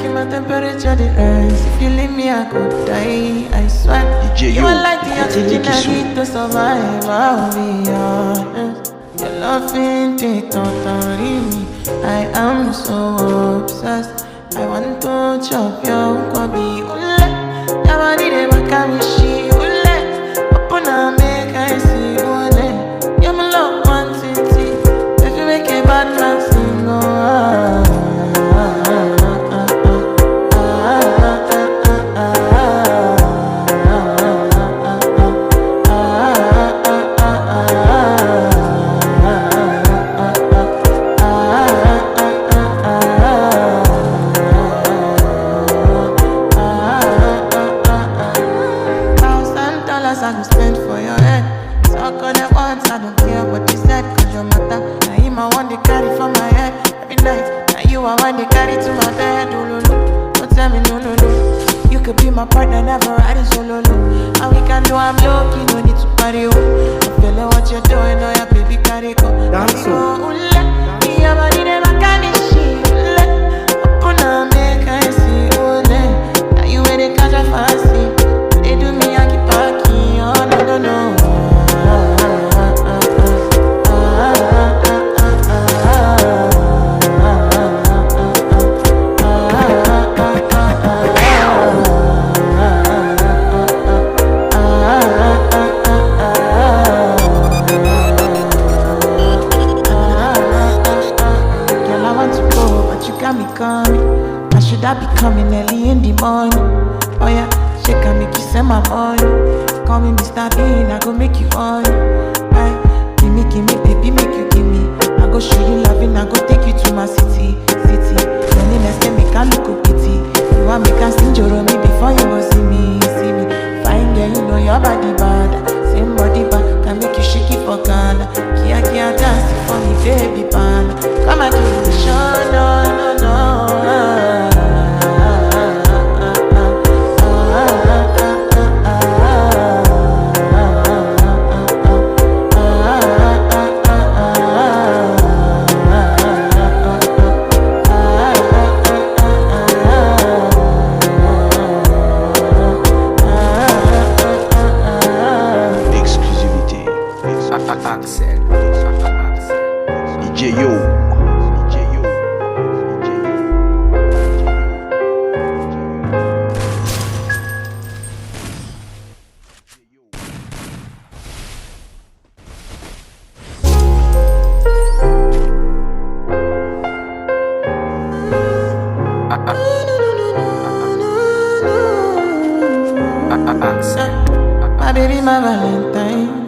making my temperature the rise. If you leave me, I could die, I swear. You are like the oxygen I need to survive, I'll be honest. Your love ain't it, totally me. I am so obsessed. I want to chop your kwabi, ule. Your body, they make me she, ule. Open up, make I see, ule. You're my love, one city. If you make a bad man sing, oh, I go spend for your head. Talk on it once, I don't care what you said. Cause your matter, now him I want to carry for my head. Every night, now you I want to carry to my bed. Oh, no, no, don't tell me no, no, no. You could be my partner, never riding solo, no. And we can do, I'm lucky, no need to party, oh. I feel like what you're doing, oh yeah, baby, carry go. Carry go, ule. Me, I'm a need my candy, she, ule. Open up, make I see, ule. Now you ain't a catch a fancy. They do me, I keep parking, oh no, no, no. Girl, I want to go, but you got me coming. Why should I be coming early in the morning? Oh yeah. Shake and make you send my money. Call me Mr. Bean, I go make you on. Aye, give me, baby, make you give me. I go show you loving, I go take you to my city. Money next time make a look pity. You want me can sing Joro me before you go see me. Fine girl, you know your body bad. Same body bad, can make you shake it for Ghana. Kia dance for me, baby pan. Come and do the show, no, no, no. Axel. DJ Yo. My baby, my Valentine.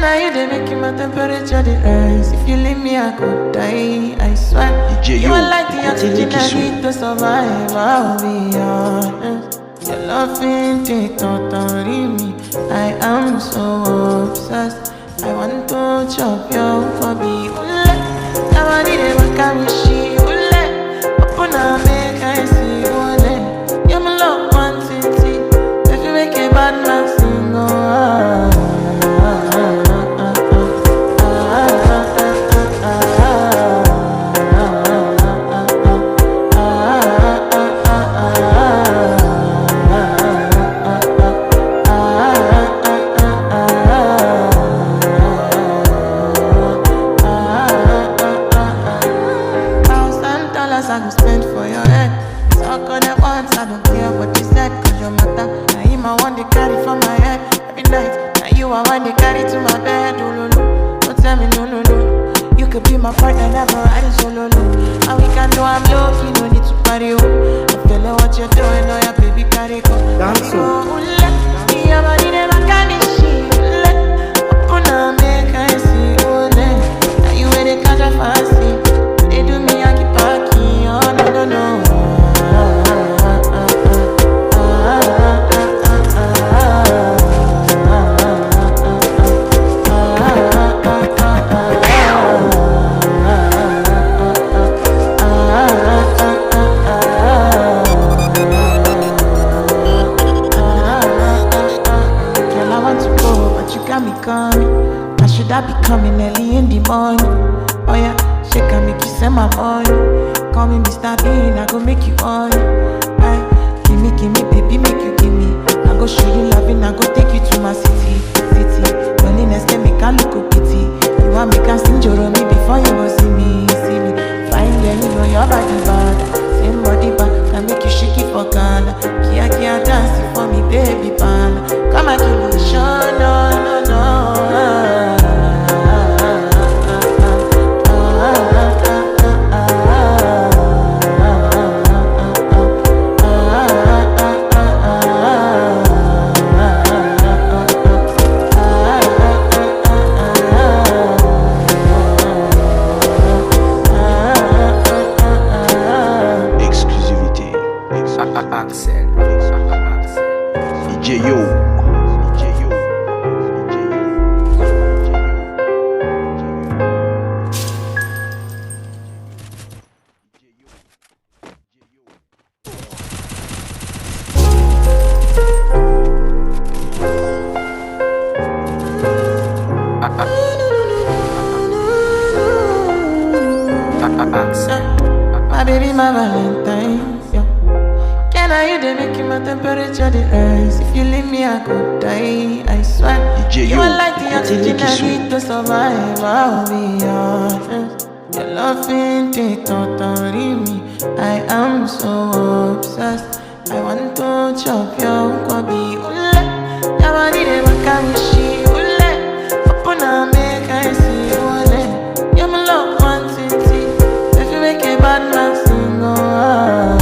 Now you they making my temperature the rise. If you leave me, I could die, I swear. You are like the oxygen I need to survive, I'll be honest. Your love ain't it, totally me. I am so obsessed. I want to chop your kwabi, ule. Your body, they make me she, ule. Open up, make I see, ule. You're my love, one city. If you make a bad man sing, oh, I go spend for your head. Talk on it once, I don't care what you said. Cause your matter, now him I want to carry for my head. Every night, now you I want to carry to my bed. Oh, no, no, don't tell me no, no, no. You could be my partner, never riding solo, no. And we can do, I'm lucky, no need to party, oh. I feel like what you're doing, oh yeah, baby, carry go. Carry go, ule. Your body, they make me she, ule. Open up, make I see, ule. Now you ain't a catch a fancy. They do me, I keep parking, oh no, no, no. I be coming early in the morning. Oh yeah, shake and make you send my money. Call me Mr. Bean. loving, I go make you on. Aye, give me, baby, make you give me. I go show you loving, I go take you to my city, city. Loneliness can make a look pity. You want me can sing Joromi before you go see me, see me. Fine girl, you know your body bad. Same body bad, can make you shake it for Ghana. Kia kia dancing for me, baby pan. Come and give me a show, no, no, no. My baby, my Valentine, yeah. Can I hear they making my temperature the rise? If you leave me, I could die, I swear. You are like the oxygen I need to survive, I'll be honest. Your loving take totally me. I am so obsessed. I want to chop your kwabi, ule. Your body, they want kamishi, ule. Open up, make I see, ule. You're my love, one city. If you make a bad man sing, oh,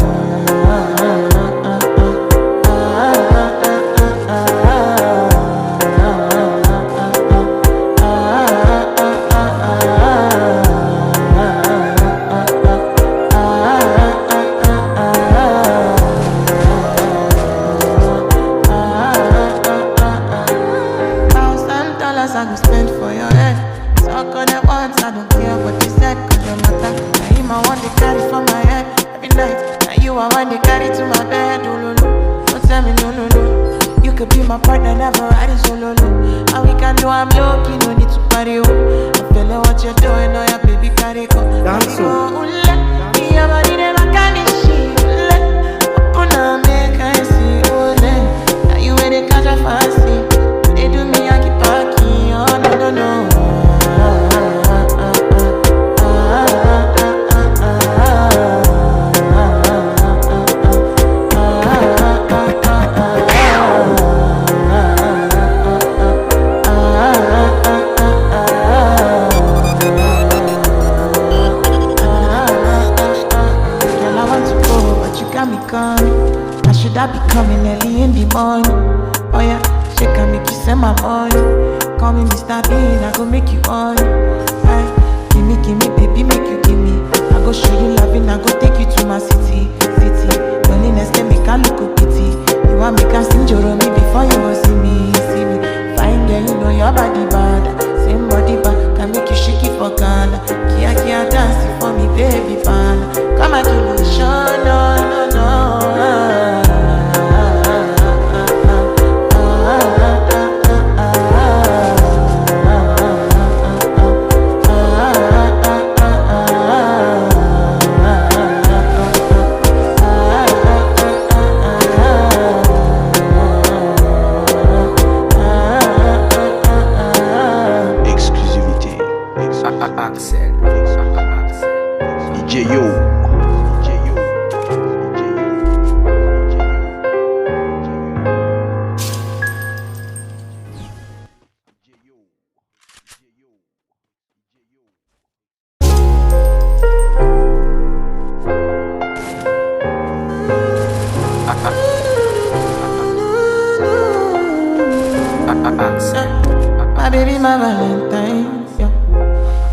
I go spend for your head. Talk on the ones, I don't care what you said. Cause your matter, now him I want to carry for my head. Every night, now you I want to carry to my bed. Oh, no, no, don't tell me no, no, no. You could be my partner, never riding solo, no. And we can do, I'm lucky, no need to party, oh. I'm feeling what you're doing, oh yeah, baby, carry go. Dance, oh, ule. Me, your body, never can be she, ule. Open up, make I see, ule. Now you where they catch a fancy. They do me, I keep parking. Oh, no, no, no. Girl, I want to go, but you got me coming. I should have be coming early in the morning. Oh yeah, she can make you send my money. Call me Mr. Bean, I go make you on. Aye, give me, baby, make you give me. I go show you loving, I go take you to my city, city. Loneliness can make a look pity. You want me can sing Joromi before you go see me, see me. Fine girl, you know your body bad. Same body bad, can make you shake it for Ghana. Kia kia dancing for me, baby pan. Come and give me a show, no, no, no. My baby, my Valentine, yeah.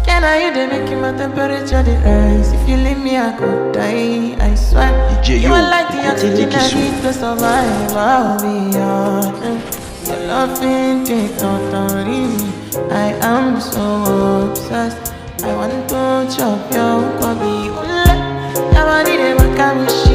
Can I hear they making my temperature the rise? If you leave me, I could die, I swear. You are like the oxygen I need to survive, I'll be honest. Your loving take totally me. I am so obsessed. I want to chop your kwabi, ule. Your body, they want kamishi.